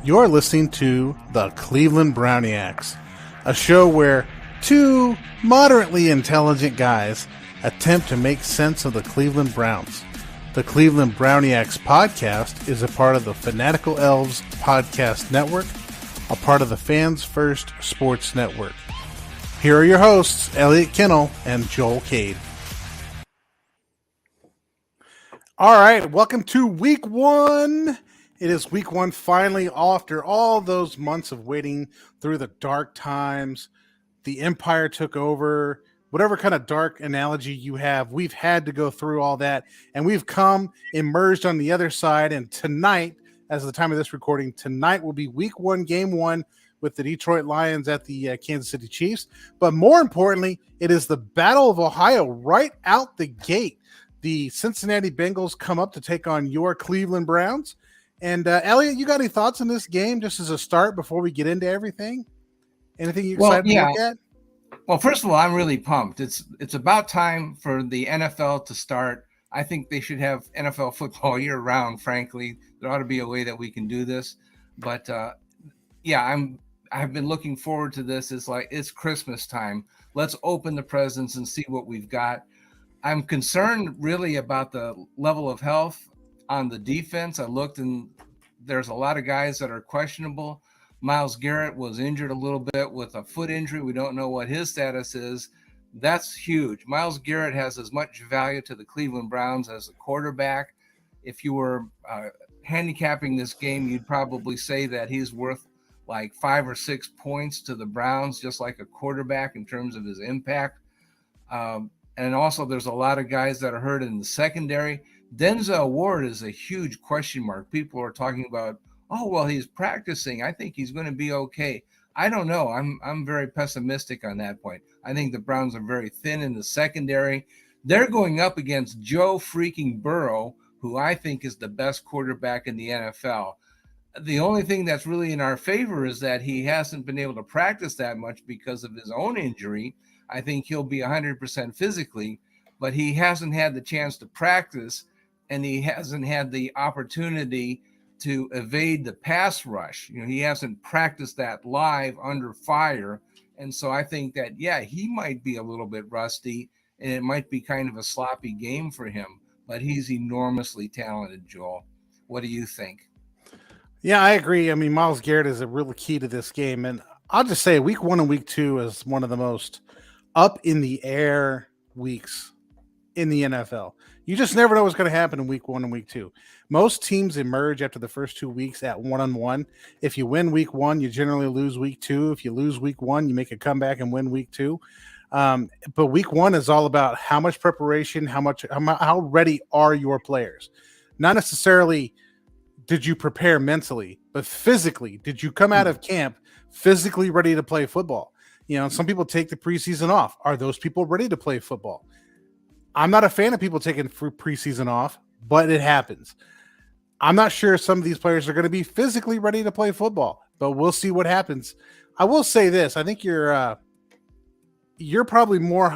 You're listening to the Cleveland Browniacs, a show where two moderately intelligent guys attempt to make sense of the Cleveland Browns. The Cleveland Browniacs podcast is a part of the Fanatical Elves podcast network, a part of the Fans First Sports Network. Here are your hosts, Elliot Kennel and Joel Cade. All right, welcome to week one. It is week one, finally, after all those months of waiting through the dark times. The Empire took over. Whatever kind of dark analogy you have, we've had to go through all that, and we've emerged on the other side. And tonight, as of the time of this recording, tonight will be week one, game one, with the Detroit Lions at the Kansas City Chiefs. But more importantly, it is the Battle of Ohio right out the gate. The Cincinnati Bengals come up to take on your Cleveland Browns. And Elliot, you got any thoughts on this game just as a start before we get into everything? Anything you excited to look at? Well, first of all, I'm really pumped. It's about time for the NFL to start. I think they should have NFL football year round, frankly. There ought to be a way that we can do this. But I've been looking forward to this. It's Christmas time. Let's open the presents and see what we've got. I'm concerned really about the level of health on the defense. I looked and there's a lot of guys that are questionable. Myles Garrett was injured a little bit with a foot injury. We don't know what his status is. That's huge. Myles Garrett has as much value to the Cleveland Browns as a quarterback. If you were handicapping this game, you'd probably say that he's worth like 5 or 6 points to the Browns, just like a quarterback in terms of his impact. And also there's a lot of guys that are hurt in the secondary. Denzel Ward is a huge question mark. People are talking about, oh, well, he's practicing. I think he's going to be okay. I don't know. I'm very pessimistic on that point. I think the Browns are very thin in the secondary. They're going up against Joe freaking Burrow, who I think is the best quarterback in the NFL. The only thing that's really in our favor is that he hasn't been able to practice that much because of his own injury. I think he'll be 100% physically, but he hasn't had the chance to practice, and he hasn't had the opportunity to evade the pass rush. He hasn't practiced that live under fire. And so I think that, he might be a little bit rusty, and it might be kind of a sloppy game for him, but he's enormously talented, Joel. What do you think? Yeah, I agree. I mean, Myles Garrett is a real key to this game. And I'll just say week one and week two is one of the most up in the air weeks in the NFL. You just never know what's going to happen in week one and week two. Most teams emerge after the first 2 weeks at 1-1. If you win week one, you generally lose week two. If you lose week one, you make a comeback and win week two. But week one is all about how much preparation, how ready are your players? Not necessarily did you prepare mentally, but physically. Did you come out of camp physically ready to play football? Some people take the preseason off. Are those people ready to play football? I'm not a fan of people taking preseason off, but it happens. I'm not sure some of these players are going to be physically ready to play football, but we'll see what happens. I will say this. I think you're probably more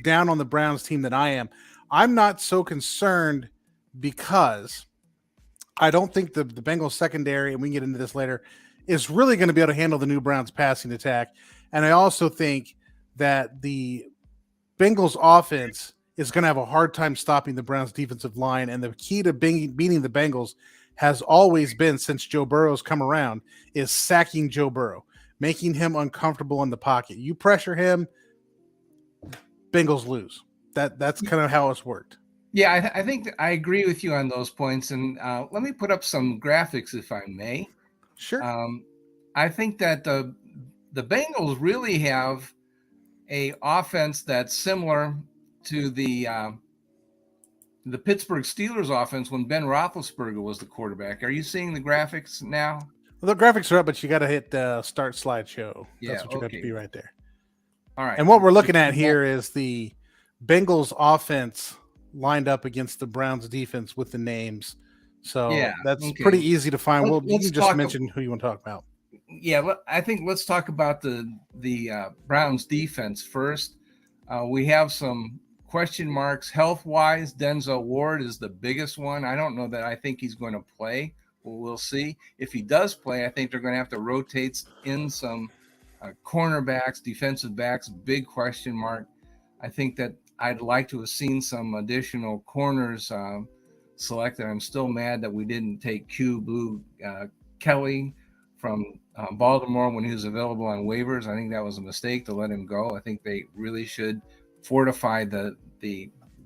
down on the Browns team than I am. I'm not so concerned because I don't think the Bengals secondary, and we can get into this later, is really going to be able to handle the new Browns passing attack. And I also think that the Bengals offense is going to have a hard time stopping the Browns defensive line. And the key to beating the Bengals has always been, since Joe Burrow's come around, is sacking Joe Burrow, making him uncomfortable in the pocket. You pressure him, Bengals lose. That's kind of how it's worked. Yeah, I think I agree with you on those points. And let me put up some graphics, if I may. Sure. I think that the Bengals really have a offense that's similar to the Pittsburgh Steelers offense when Ben Roethlisberger was the quarterback. Are you seeing the graphics now? Well, the graphics are up, but you got to hit start slideshow. That's what you got to be right there. All right. And what we're looking at here is the Bengals offense lined up against the Browns defense with the names. So that's pretty easy to find. You can just mention who you want to talk about. Yeah, I think let's talk about the Browns defense first. We have some question marks health-wise. Denzel Ward is the biggest one. I don't know that I think he's going to play. We'll see. If he does play, I think they're going to have to rotate in some cornerbacks, defensive backs, big question mark. I think that I'd like to have seen some additional corners selected. I'm still mad that we didn't take Blue Kelly from Baltimore when he was available on waivers. I think that was a mistake to let him go. I think they really should fortify the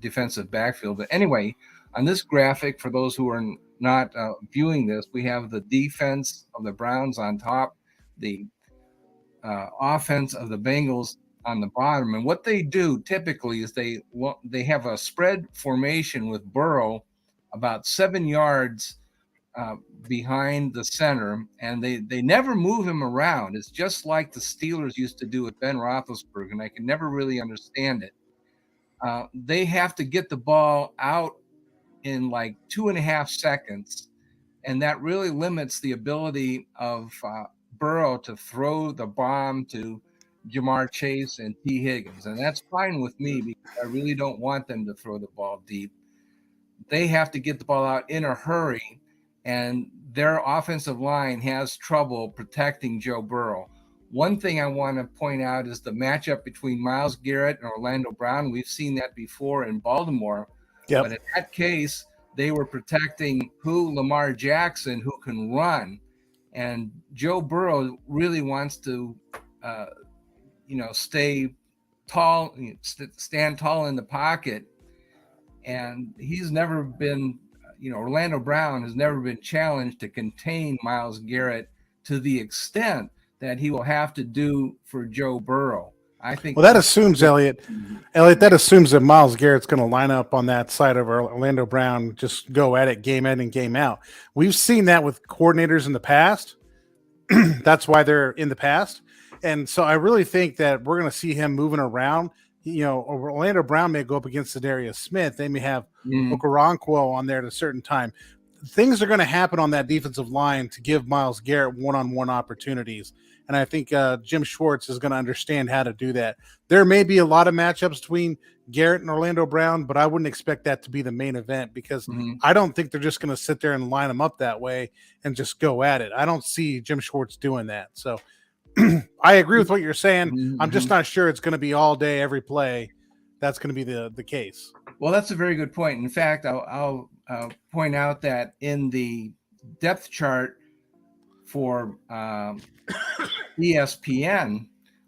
defensive backfield. But anyway, on this graphic, for those who are not viewing this, we have the defense of the Browns on top, the offense of the Bengals on the bottom. And what they do typically is they have a spread formation with Burrow about 7 yards behind the center, and they never move him around. It's just like the Steelers used to do with Ben Roethlisberger, and I can never really understand it. They have to get the ball out in like 2.5 seconds, and that really limits the ability of Burrow to throw the bomb to Jamar Chase and T. Higgins. And that's fine with me because I really don't want them to throw the ball deep. They have to get the ball out in a hurry, and their offensive line has trouble protecting Joe Burrow. One thing I want to point out is the matchup between Myles Garrett and Orlando Brown. We've seen that before in Baltimore. Yep. But in that case, they were protecting Lamar Jackson, who can run. And Joe Burrow really wants to, stay tall, stand tall in the pocket. And he's never been, Orlando Brown has never been challenged to contain Myles Garrett to the extent that he will have to do for Joe Burrow. I think. Well, that assumes, Elliot, that assumes that Myles Garrett's going to line up on that side of Orlando Brown, just go at it game in and game out. We've seen that with coordinators in the past. That's why they're in the past. And so I really think that we're going to see him moving around. Orlando Brown may go up against Zadarius Smith. They may have Okoronkwo on there at a certain time. Things are going to happen on that defensive line to give Myles Garrett one-on-one opportunities. And I think Jim Schwartz is going to understand how to do that. There may be a lot of matchups between Garrett and Orlando Brown, but I wouldn't expect that to be the main event because I don't think they're just going to sit there and line them up that way and just go at it. I don't see Jim Schwartz doing that. So I agree with what you're saying. I'm just not sure it's going to be all day, every play. That's going to be the case. Well, that's a very good point. In fact, I'll point out that in the depth chart for ESPN,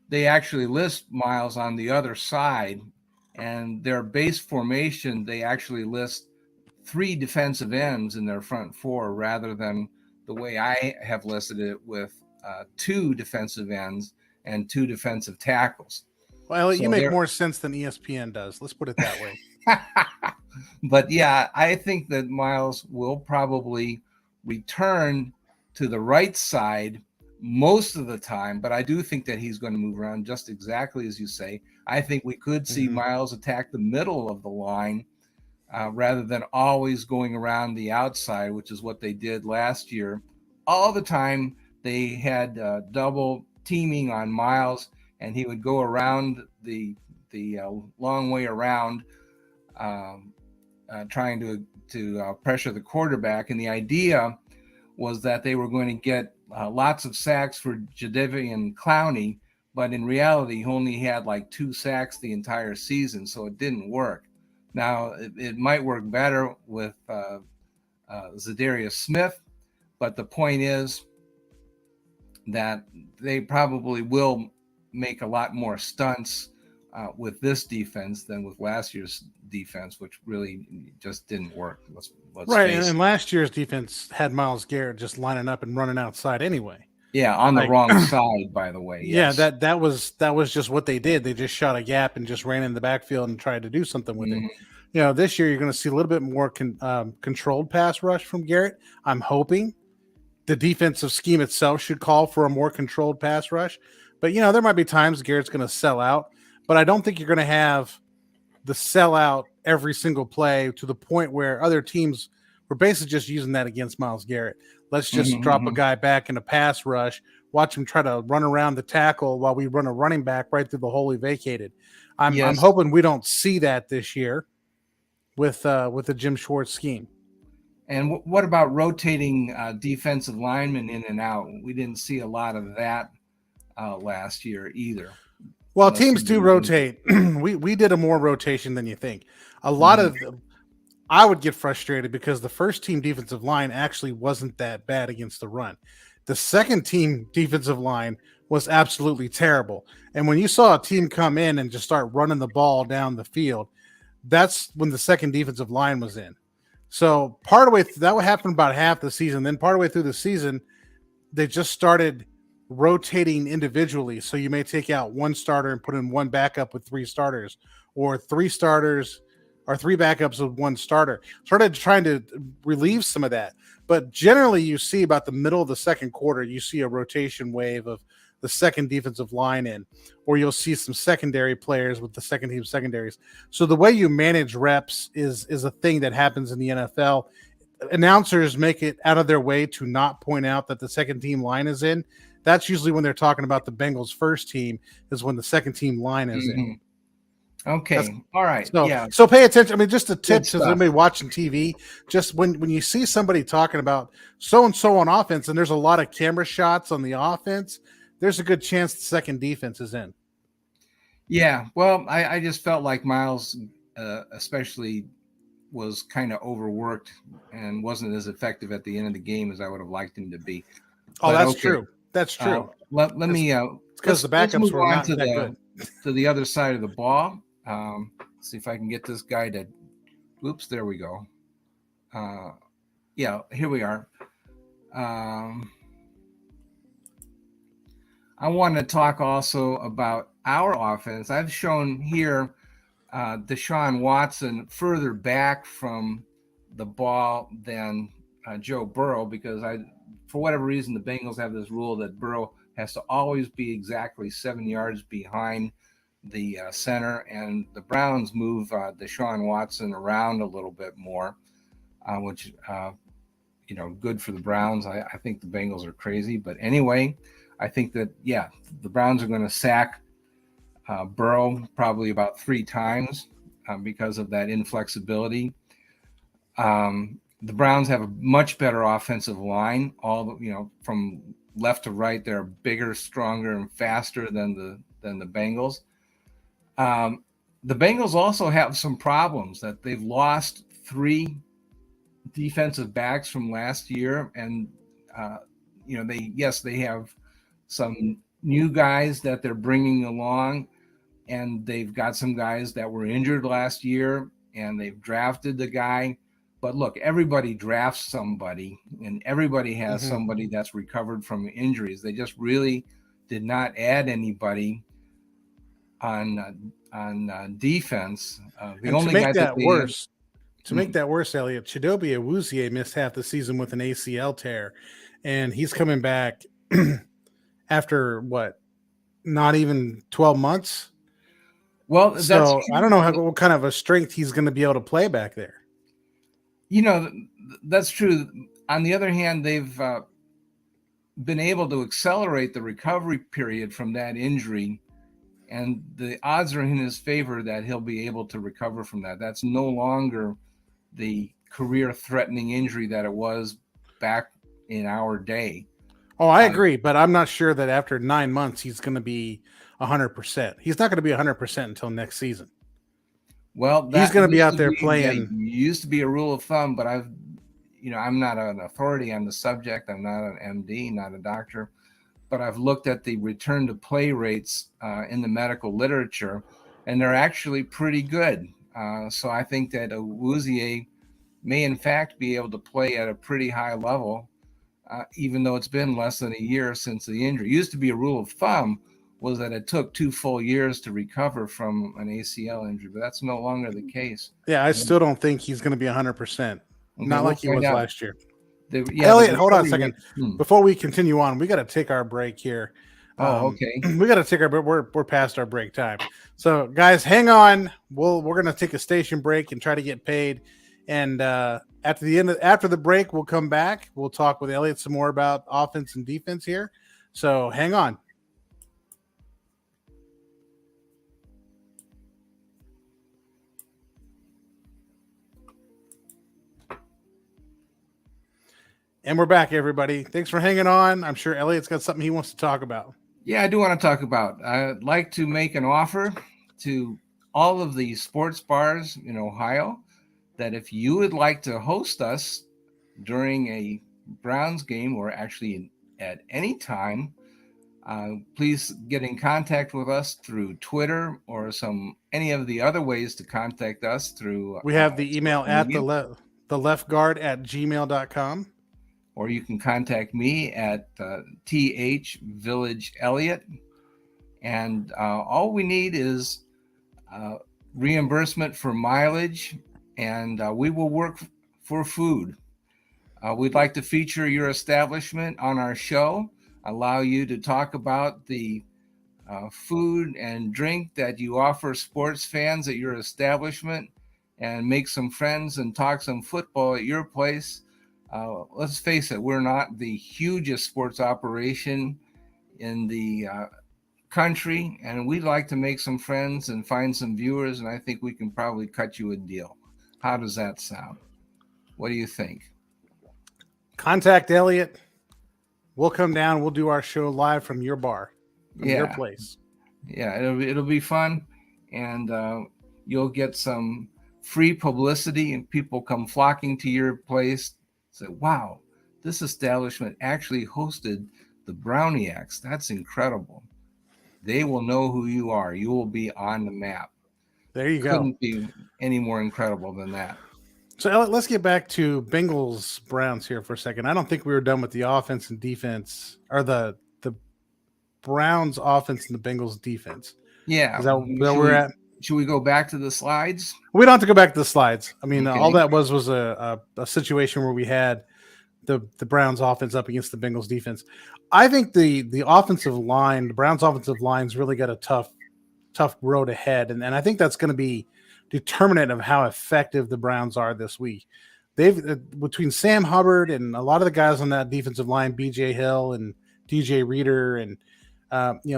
they actually list Myles on the other side, and their base formation, they actually list 3 defensive ends in their front 4 rather than the way I have listed it with 2 defensive ends and 2 defensive tackles. Well, you make more sense than ESPN does. Let's put it that way. But yeah, I think that Myles will probably return to the right side most of the time, but I do think that he's going to move around just exactly as you say. I think we could see Myles attack the middle of the line rather than always going around the outside, which is what they did last year. All the time they had double teaming on Myles, and he would go around the long way around, trying to pressure the quarterback. And the idea was that they were going to get lots of sacks for Jadeveon Clowney, but in reality, he only had like 2 sacks the entire season, so it didn't work. Now, it might work better with Zadarius Smith, but the point is that they probably will make a lot more stunts with this defense than with last year's defense, which really just didn't work. Let's right, and last year's defense had Myles Garrett just lining up and running outside anyway. Yeah, on the wrong side, by the way. Yes. Yeah, that was just what they did. They just shot a gap and just ran in the backfield and tried to do something with it. This year you're going to see a little bit more controlled pass rush from Garrett. I'm hoping the defensive scheme itself should call for a more controlled pass rush. But, there might be times Garrett's going to sell out. But I don't think you're going to have the sellout every single play to the point where other teams were basically just using that against Myles Garrett. Let's just drop a guy back in a pass rush, watch him try to run around the tackle while we run a running back right through the hole he vacated. I'm hoping we don't see that this year with the Jim Schwartz scheme. And what about rotating defensive linemen in and out? We didn't see a lot of that last year either. Well, Unless teams do somebody was injured. rotate. We did a more rotation than you think. A lot Mhm. of I would get frustrated because the first team defensive line actually wasn't that bad against the run. The second team defensive line was absolutely terrible. And when you saw a team come in and just start running the ball down the field, that's when the second defensive line was in. So part of the way that would happen about half the season. Then part of the way through the season, they just started rotating individually. So you may take out one starter and put in one backup with three starters, or three starters or three backups with one starter. Started trying to relieve some of that. But generally, you see about the middle of the second quarter, you see a rotation wave of the second defensive line in, or you'll see some secondary players with the second team secondaries. So the way you manage reps is a thing that happens in the NFL. Announcers make it out of their way to not point out that the second team line is in. That's usually when they're talking about the Bengals first team, is when the second team line is in. Mhm. That's Okay. All right. so Yeah. so pay attention. I mean, just a Good tip to stuff. anybody watching TV, just when you see somebody talking about so and so on offense, and there's a lot of camera shots on the offense, there's a good chance the second defense is in. Yeah. Well, I just felt like Miles, especially, was kind of overworked and wasn't as effective at the end of the game as I would have liked him to be. Oh, But that's okay. true. That's true. Let It's me because the let's backups move were on not that good. to the other side of the ball. See if I can get this guy to. Oops, there we go. Yeah, here we are. Um, I want to talk also about our offense. I've shown here Deshaun Watson further back from the ball than Joe Burrow because for whatever reason, the Bengals have this rule that Burrow has to always be exactly 7 yards behind the center, and the Browns move Deshaun Watson around a little bit more, which good for the Browns. I think the Bengals are crazy, but anyway, I think that the Browns are going to sack Burrow probably about 3 times because of that inflexibility. The Browns have a much better offensive line. From left to right, they're bigger, stronger, and faster than the Bengals. The Bengals also have some problems that they've lost 3 defensive backs from last year, and they have some new guys that they're bringing along, and they've got some guys that were injured last year, and they've drafted the guy. But look, everybody drafts somebody, and everybody has Mm-hmm. somebody that's recovered from injuries. They just really did not add anybody on defense. The And to only make guy that that they worse, Elliot, Chidobe Awuzie missed half the season with an ACL tear, and he's coming back after what? Not even 12 months. well, that's So I don't know what kind of a strength he's going to be able to play back there. that's true. On the other hand, they've been able to accelerate the recovery period from that injury, and the odds are in his favor that he'll be able to recover from that. That's no longer the career-threatening injury that it was back in our day. Oh, I agree, but I'm not sure that after 9 months he's going to be 100%. He's not going to be 100% until next season. Well, He's that going to be used out to there be, playing. used to be a rule of thumb, but I'm not an authority on the subject. I'm not an MD, not a doctor, but I've looked at the return to play rates in the medical literature, and they're actually pretty good. So I think that Awuzie may in fact be able to play at a pretty high level, even though it's been less than a year since the injury. It used to be a rule of thumb was that it took 2 full years to recover from an ACL injury, but that's no longer the case. Yeah, I still don't think he's going to be 100%. Okay, Not we'll like he find was out. last year. The Elliot, hold on a recovery second. rate. Before we continue on, we got to take our break here. Okay. We got to take our break. We're past our break time. So, guys, hang on. We're gonna take a station break and try to get paid. And after the break, we'll come back. We'll talk with Elliot some more about offense and defense here. So, hang on. And we're back, everybody. Thanks for hanging on. I'm sure Elliot's got something he wants to talk about. Yeah, I do want to talk about. I'd like to make an offer to all of the sports bars in Ohio that if you would like to host us during a Browns game or actually at any time, please get in contact with us through Twitter or any of the other ways to contact us through. We have the email social at media. the leftguard@gmail.com. Or you can contact me at TH Village Elliott. And all we need is reimbursement for mileage, and we will work for food. We'd like to feature your establishment on our show, allow you to talk about the food and drink that you offer sports fans at your establishment, and make some friends and talk some football at your place. Let's face it, we're not the hugest sports operation in the country, and we'd like to make some friends and find some viewers, and I think we can probably cut you a deal. How does that sound? What do you think? Contact Elliot. We'll come down. We'll do our show live from your bar, from your place. Yeah, it'll be fun, and you'll get some free publicity, and people come flocking to your place. Say, wow, this establishment actually hosted the Browniacs. That's incredible. They will know who you are. You will be on the map. There you go. Couldn't be any more incredible than that. So Elliot, let's get back to Bengals Browns here for a second. I don't think we were done with the offense and defense, or the Browns offense and the Bengals defense. Yeah. Is that where we're at? Should we go back to the slides? We don't have to go back to the slides. I mean, Okay. all that was a situation where we had the Browns offense up against the Bengals defense. I think the offensive line, the Browns offensive line's really got a tough road ahead. And I think that's going to be determinant of how effective the Browns are this week. They've between Sam Hubbard and a lot of the guys on that defensive line, BJ Hill and DJ Reader, and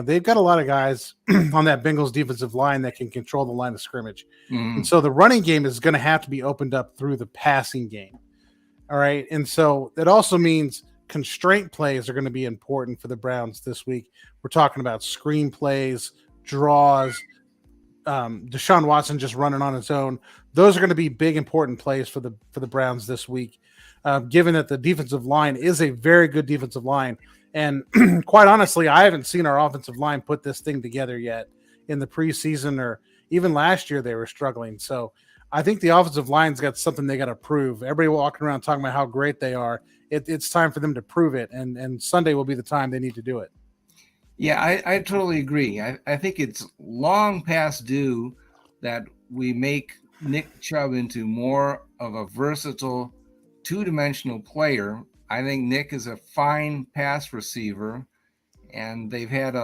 they've got a lot of guys on that Bengals defensive line that can control the line of scrimmage. Mm-hmm. And so the running game is going to have to be opened up through the passing game. All right. And so that also means constraint plays are going to be important for the Browns this week. We're talking about screen plays, draws, Deshaun Watson just running on his own. Those are going to be big, important plays for the Browns this week, given that the defensive line is a very good defensive line. And quite honestly, I haven't seen our offensive line put this thing together yet in the preseason, or even last year they were struggling. So I think the offensive line's got something they got to prove. Everybody walking around talking about how great they are. It's time for them to prove it, and Sunday will be the time they need to do it. Yeah, I totally agree. I think it's long past due that we make Nick Chubb into more of a versatile, two-dimensional player. I think Nick is a fine pass receiver, and they've had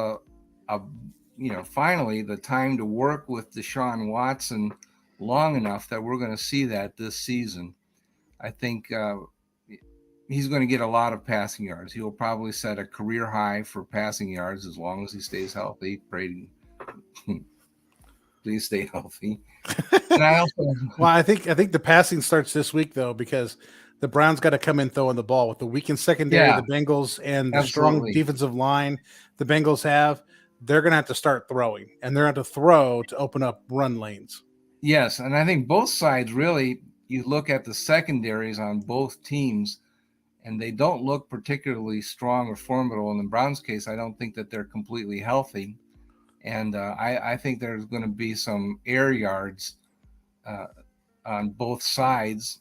finally the time to work with Deshaun Watson long enough that we're going to see that this season. I think he's going to get a lot of passing yards. He'll probably set a career high for passing yards as long as he stays healthy. Brady, please stay healthy. And I think the passing starts this week though, because the Browns got to come in throwing the ball with the weakened secondary, the Bengals, and the strong defensive line the Bengals have. They're going to have to start throwing, and they're going to have to throw to open up run lanes. Yes, and I think both sides really. You look at the secondaries on both teams, and they don't look particularly strong or formidable. In the Browns' case, I don't think that they're completely healthy. And I think there's going to be some air yards on both sides.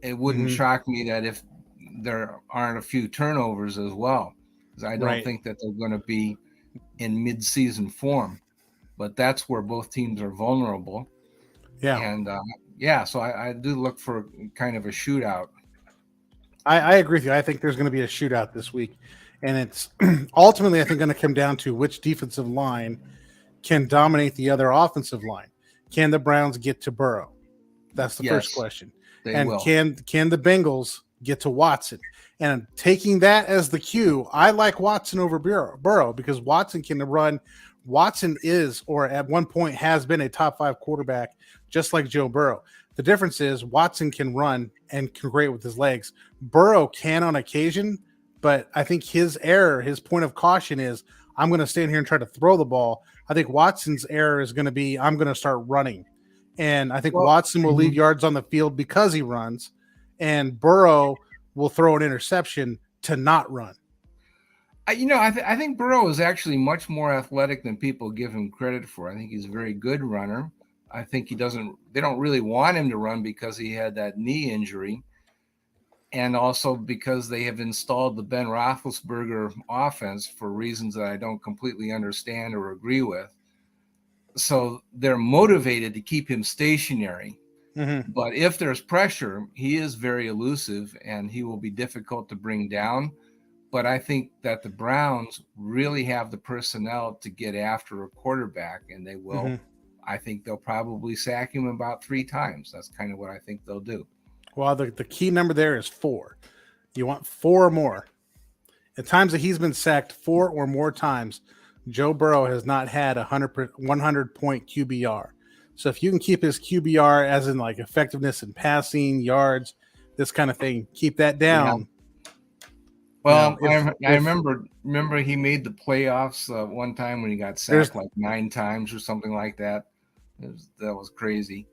It wouldn't shock me that if there aren't a few turnovers as well, because I don't think that they're going to be in mid-season form. But that's where both teams are vulnerable. Yeah. And, so I do look for kind of a shootout. I agree with you. I think there's going to be a shootout this week. And it's ultimately, I think, going to come down to which defensive line can dominate the other offensive line. Can the Browns get to Burrow? That's the first question. And will. Can the Bengals get to Watson? And taking that as the cue, I like Watson over Burrow because Watson can run. Watson is, or at one point has been, a top 5 quarterback, just like Joe Burrow. The difference is Watson can run and can great with his legs. Burrow can on occasion, but I think his error, his point of caution is I'm going to stand here and try to throw the ball. I think Watson's error is going to be I'm going to start running. And I think Watson will leave yards on the field because he runs, and Burrow will throw an interception to not run. I think Burrow is actually much more athletic than people give him credit for. I think he's a very good runner. I think they don't really want him to run because he had that knee injury. And also because they have installed the Ben Roethlisberger offense for reasons that I don't completely understand or agree with. So they're motivated to keep him stationary. Mm-hmm. But if there's pressure, he is very elusive and he will be difficult to bring down. But I think that the Browns really have the personnel to get after a quarterback, and they will. Mm-hmm. I think they'll probably sack him about 3 times. That's kind of what I think they'll do. Well, the key number there is 4. You want 4 or more. At times that he's been sacked 4 or more times, Joe Burrow has not had 100-point QBR. So if you can keep his QBR, as in like effectiveness in passing, yards, this kind of thing, keep that down. Yeah. Well, I remember he made the playoffs one time when he got sacked like 9 times or something like that. That was crazy.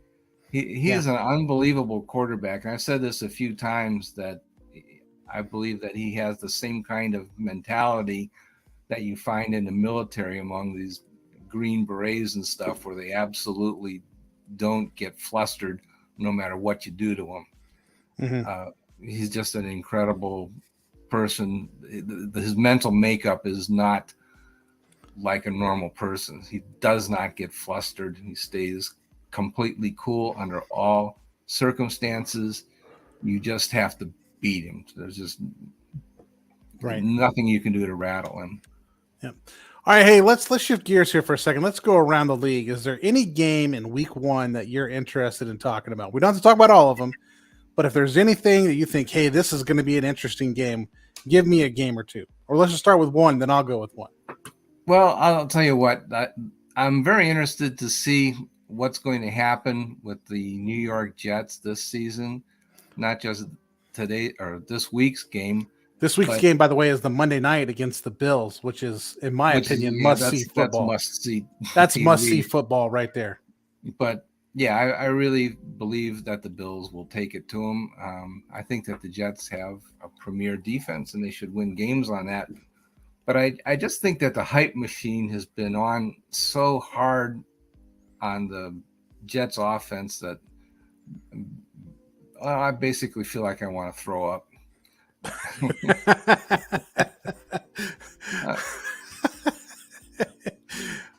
He is an unbelievable quarterback. And I've said this a few times that I believe that he has the same kind of mentality that you find in the military among these Green Berets and stuff, where they absolutely don't get flustered no matter what you do to him. Mm-hmm. He's just an incredible person. His mental makeup is not like a normal person. He does not get flustered. He stays completely cool under all circumstances. You just have to beat him. There's just nothing you can do to rattle him. Yeah. All right, hey, let's shift gears here for a second. Let's go around the league. Is there any game in week 1 that you're interested in talking about? We don't have to talk about all of them, but if there's anything that you think, hey, this is going to be an interesting game, give me a game or 2. Or let's just start with 1, then I'll go with 1. Well, I'll tell you what. I'm very interested to see what's going to happen with the New York Jets this season, not just today or this week's game. This week's game, by the way, is the Monday night against the Bills, which is, in my opinion, must-see football. That's must-see football right there. But, yeah, I really believe that the Bills will take it to them. I think that the Jets have a premier defense, and they should win games on that. But I just think that the hype machine has been on so hard on the Jets offense that I basically feel like I want to throw up.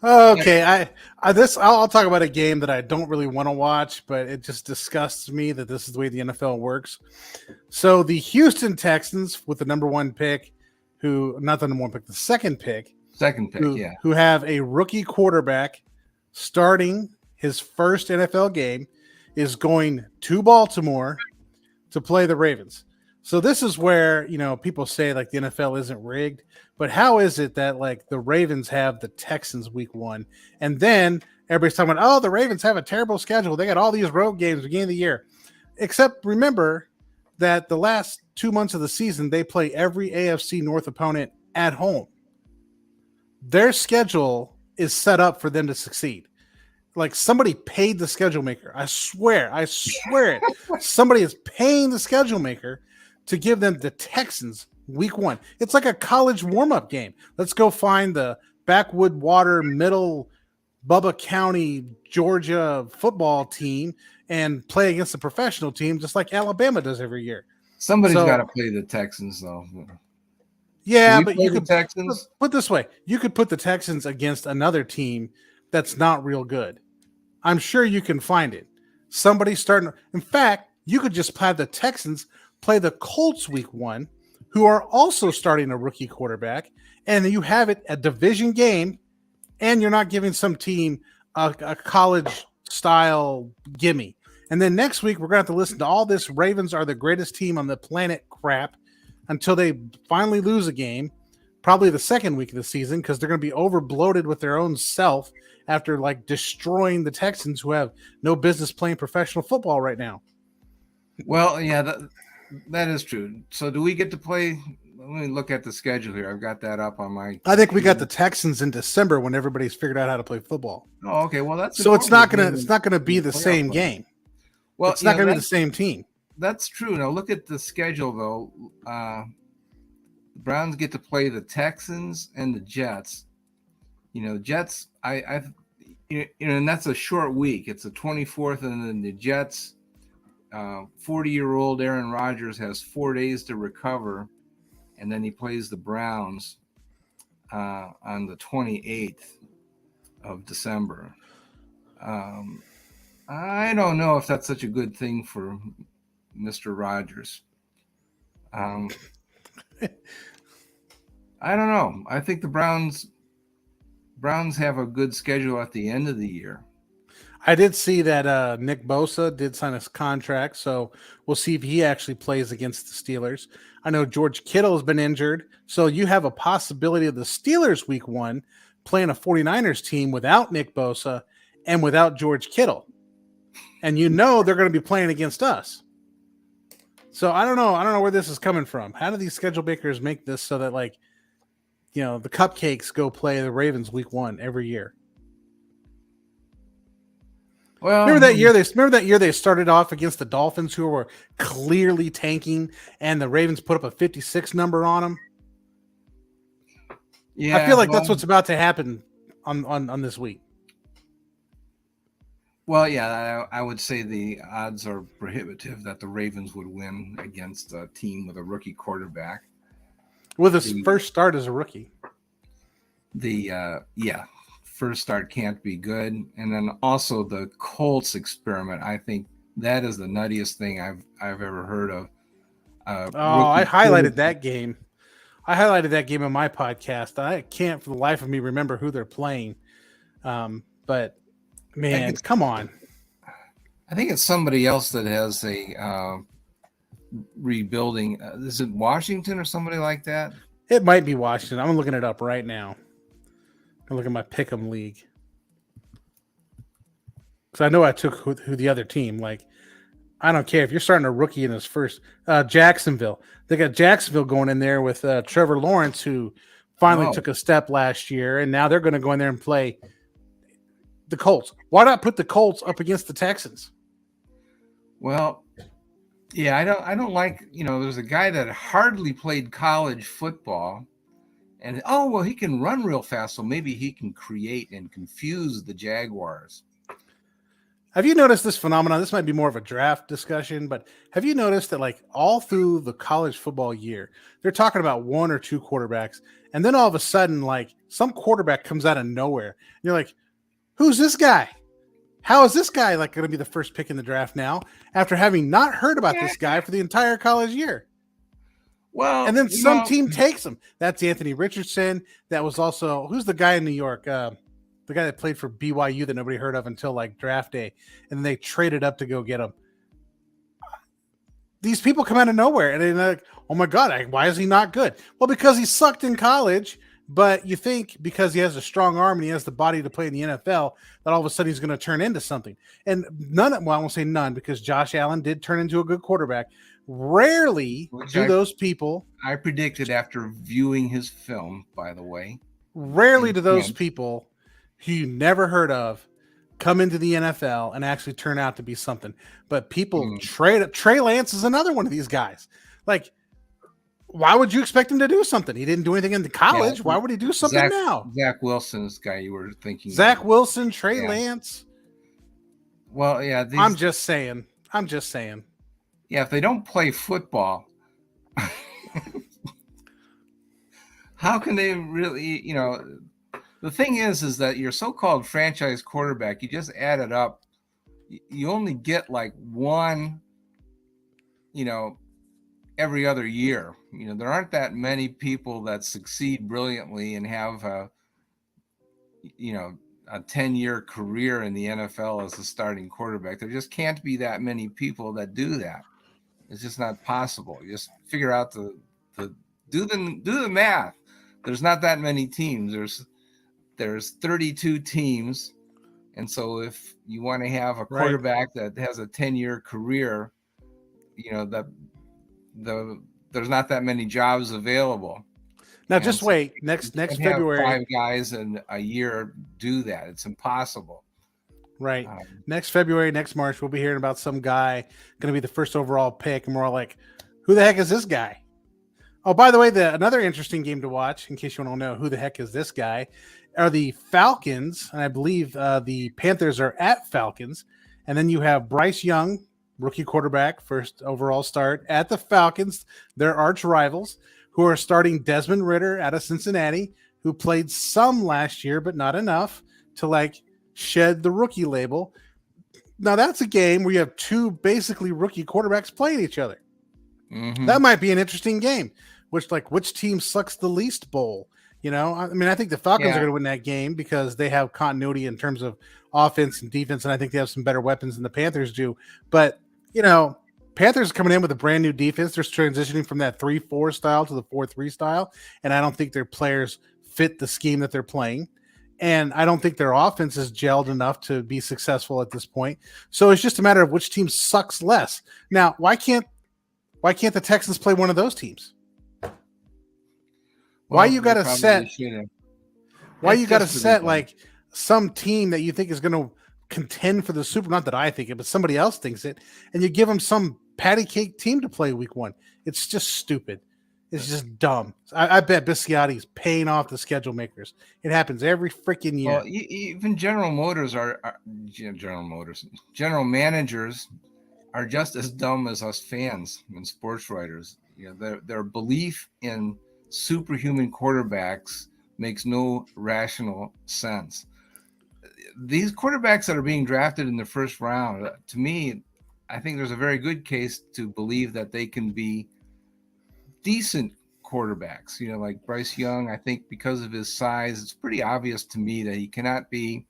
Okay, I'll talk about a game that I don't really want to watch, but it just disgusts me that this is the way the NFL works. So the Houston Texans with the number 1 pick, the second pick, who have a rookie quarterback starting his first NFL game, is going to Baltimore to play the Ravens. So this is where, people say like the NFL isn't rigged, but how is it that like the Ravens have the Texans week 1, and then everybody's talking about, the Ravens have a terrible schedule. They got all these road games beginning of the year. Except remember that the last 2 months of the season, they play every AFC North opponent at home. Their schedule is set up for them to succeed. Like somebody paid the schedule maker. I swear it. Somebody is paying the schedule maker to give them the Texans week 1. It's like a college warm-up game. Let's go find the backwood water middle Bubba County, Georgia football team and play against a professional team just like Alabama does every year. Somebody's got to play the Texans, though. Yeah, but you could Texans? Put this way. You could put the Texans against another team that's not real good. I'm sure you can find it. Somebody's starting. In fact, you could just have the Texans play the Colts week 1, who are also starting a rookie quarterback, and you have it a division game, and you're not giving some team a college-style gimme. And then next week, we're going to have to listen to all this Ravens are the greatest team on the planet crap until they finally lose a game probably the second week of the season because they're going to be over bloated with their own self after like destroying the Texans, who have no business playing professional football right now. Well, yeah, that is true. So do we get to play? Let me look at the schedule here. I've got that up on my. I think we got the Texans in December when everybody's figured out how to play football. Oh, okay. Well, that's so it's not gonna be the same game. Well, it's not gonna be the same team. That's true. Now look at the schedule though. The Browns get to play the Texans and the Jets. Jets. And that's a short week. It's the 24th, and then the Jets. 40-year-old Aaron Rodgers has 4 days to recover, and then he plays the Browns on the 28th of December. I don't know if that's such a good thing for Mr. Rodgers. I don't know. I think the Browns have a good schedule at the end of the year. I did see that Nick Bosa did sign his contract, so we'll see if he actually plays against the Steelers. I know George Kittle has been injured, so you have a possibility of the Steelers week 1 playing a 49ers team without Nick Bosa and without George Kittle. And they're going to be playing against us. So I don't know where this is coming from. How do these schedule makers make this so that the Cupcakes go play the Ravens week 1 every year? Well, remember that year they started off against the Dolphins, who were clearly tanking, and the Ravens put up a 56 number on them. Yeah, I feel like that's what's about to happen on this week. Well, yeah, I would say the odds are prohibitive that the Ravens would win against a team with a rookie quarterback. With his first start as a rookie. First start can't be good. And then also the Colts experiment. I think that is the nuttiest thing I've ever heard of. I highlighted that game. I highlighted that game in my podcast. I can't for the life of me remember who they're playing. But man, come on. I think it's somebody else that has a rebuilding. Is it Washington or somebody like that? It might be Washington. I'm looking it up right now. I look at my Pick'em league. Because I know I took who the other team. Like, I don't care if you're starting a rookie in his first. Jacksonville. They got Jacksonville going in there with Trevor Lawrence, who finally took a step last year, and now they're going to go in there and play the Colts. Why not put the Colts up against the Texans? Well, yeah, I don't like, there's a guy that hardly played college football. And, he can run real fast, so maybe he can create and confuse the Jaguars. Have you noticed this phenomenon? This might be more of a draft discussion, but have you noticed that, all through the college football year, they're talking about 1 or 2 quarterbacks, and then all of a sudden, some quarterback comes out of nowhere. And you're like, who's this guy? How is this guy, going to be the first pick in the draft now after having not heard about this guy for the entire college year? Well, and then some team takes him. That's Anthony Richardson. That was also, who's the guy in New York? The guy that played for BYU that nobody heard of until draft day. And then they traded up to go get him. These people come out of nowhere and they're like, oh my God, why is he not good? Well, because he sucked in college, but you think because he has a strong arm and he has the body to play in the NFL, that all of a sudden he's going to turn into something. And I won't say none, because Josh Allen did turn into a good quarterback. Rarely do those people. I predicted after viewing his film, by the way. Rarely do those people who you never heard of come into the NFL and actually turn out to be something. But people Trey Lance is another one of these guys. Why would you expect him to do something? He didn't do anything in the college. Why would he do something now? Zach Wilson is the guy you were thinking. Zach Wilson, Trey Lance. Well, yeah. I'm just saying. Yeah, if they don't play football, how can they really, the thing is that your so-called franchise quarterback, you just add it up, you only get one, every other year. There aren't that many people that succeed brilliantly and have a 10-year career in the NFL as a starting quarterback. There just can't be that many people that do that. It's just not possible. You just figure out do the math. there's not that many teams. There's 32 teams. And so if you want to have a quarterback that has a 10-year career, there's not that many jobs available. Now, just wait. Next February, 5 guys in a year do that. It's impossible. Right. Next February, next March, we'll be hearing about some guy going to be the first overall pick, and we're all like, who the heck is this guy? Oh, by the way, another interesting game to watch, in case you want to know who the heck is this guy, are the Falcons, and I believe the Panthers are at Falcons, and then you have Bryce Young, rookie quarterback, first overall start at the Falcons, their arch rivals, who are starting Desmond Ridder out of Cincinnati, who played some last year, but not enough to shed the rookie label. Now that's a game where you have two basically rookie quarterbacks playing each other. Mm-hmm. That might be an interesting game. Which team sucks the least bowl? I think the Falcons are going to win that game because they have continuity in terms of offense and defense, and I think they have some better weapons than the Panthers do. But, Panthers are coming in with a brand new defense. They're transitioning from that 3-4 style to the 4-3 style, and I don't think their players fit the scheme that they're playing. And I don't think their offense is gelled enough to be successful at this point. So it's just a matter of which team sucks less. Now, why can't the Texans play one of those teams? Why you got to set some team that you think is going to contend for the Super? Not that I think it, but somebody else thinks it, and you give them some patty cake team to play week 1. It's just stupid. It's just dumb. I bet Bisciotti's paying off the schedule makers. It happens every freaking year. Well, even General managers are just as dumb as us fans and sports writers. Their belief in superhuman quarterbacks makes no rational sense. These quarterbacks that are being drafted in the first round, to me, I think there's a very good case to believe that they can be decent quarterbacks. Like Bryce Young, I think because of his size, it's pretty obvious to me that he cannot be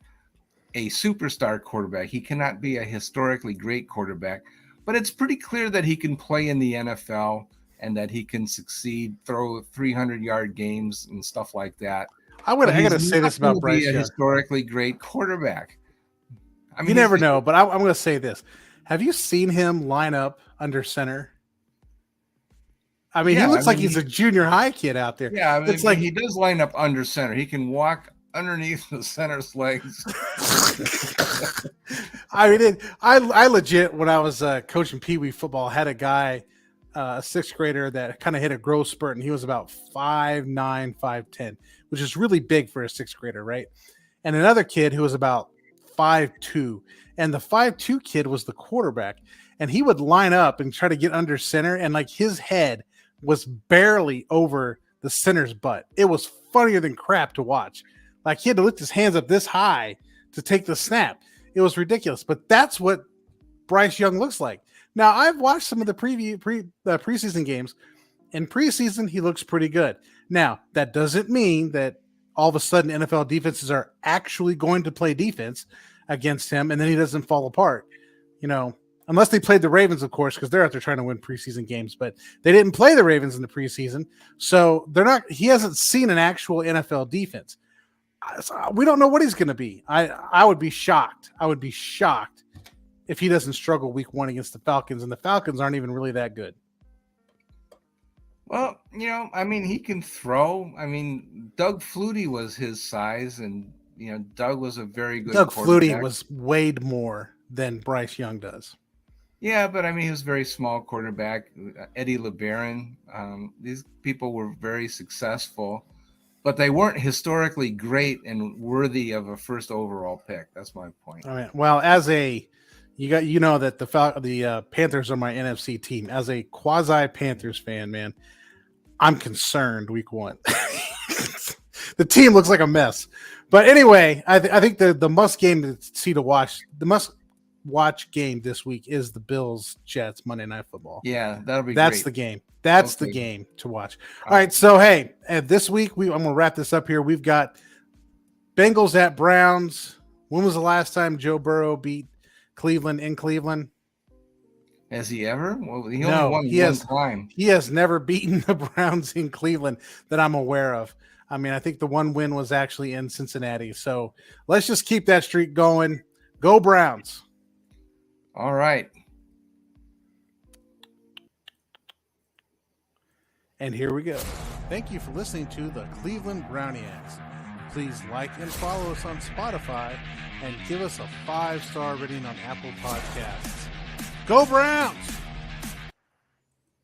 a superstar quarterback. He cannot be a historically great quarterback, but it's pretty clear that he can play in the NFL and that he can succeed, throw 300-yard games and stuff like that. I got to say this about Bryce Young. A historically great quarterback. You never know, but I'm going to say this. Have you seen him line up under center? He looks like he's a junior high kid out there. Yeah, it's he does line up under center. He can walk underneath the center's legs. I legit, when I was coaching Pee Wee football, had a guy, a 6th grader that kind of hit a growth spurt, and he was about 5'9", 5'10", which is really big for a 6th grader, right? And another kid who was about 5'2", and the 5'2" kid was the quarterback, and he would line up and try to get under center, and his head was barely over the center's butt. It was funnier than crap to watch. He had to lift his hands up this high to take the snap. It was ridiculous, but that's what Bryce Young looks like. Now, I've watched some of the preseason games. In preseason, he looks pretty good. Now, that doesn't mean that all of a sudden NFL defenses are actually going to play defense against him, and then he doesn't fall apart. Unless they played the Ravens, of course, because they're out there trying to win preseason games, but they didn't play the Ravens in the preseason, so he hasn't seen an actual NFL defense. We don't know what he's going to be. I would be shocked. I would be shocked if he doesn't struggle week 1 against the Falcons, and the Falcons aren't even really that good. Well, he can throw. Doug Flutie was his size, and, Doug was a very good Doug Flutie was weighed more than Bryce Young does. Yeah, but he was a very small quarterback. Eddie LeBaron, these people were very successful, but they weren't historically great and worthy of a first overall pick. That's my point. All right. Well, that the Panthers are my NFC team. As a quasi Panthers fan, man, I'm concerned week 1. The team looks like a mess. But anyway, I think the must watch game this week is the Bills Jets Monday Night Football. Yeah, that'll be That's great. The game. That's the game to watch. All right, so hey, this week I'm going to wrap this up here. We've got Bengals at Browns. When was the last time Joe Burrow beat Cleveland in Cleveland? Has he ever? Well, he only No, won he one has. time. He has never beaten the Browns in Cleveland that I'm aware of. I mean, I think the one win was actually in Cincinnati. So let's just keep that streak going. Go Browns. All right. And here we go. Thank you for listening to the Cleveland Browniacs. Please like and follow us on Spotify and give us a 5-star rating on Apple Podcasts. Go Browns!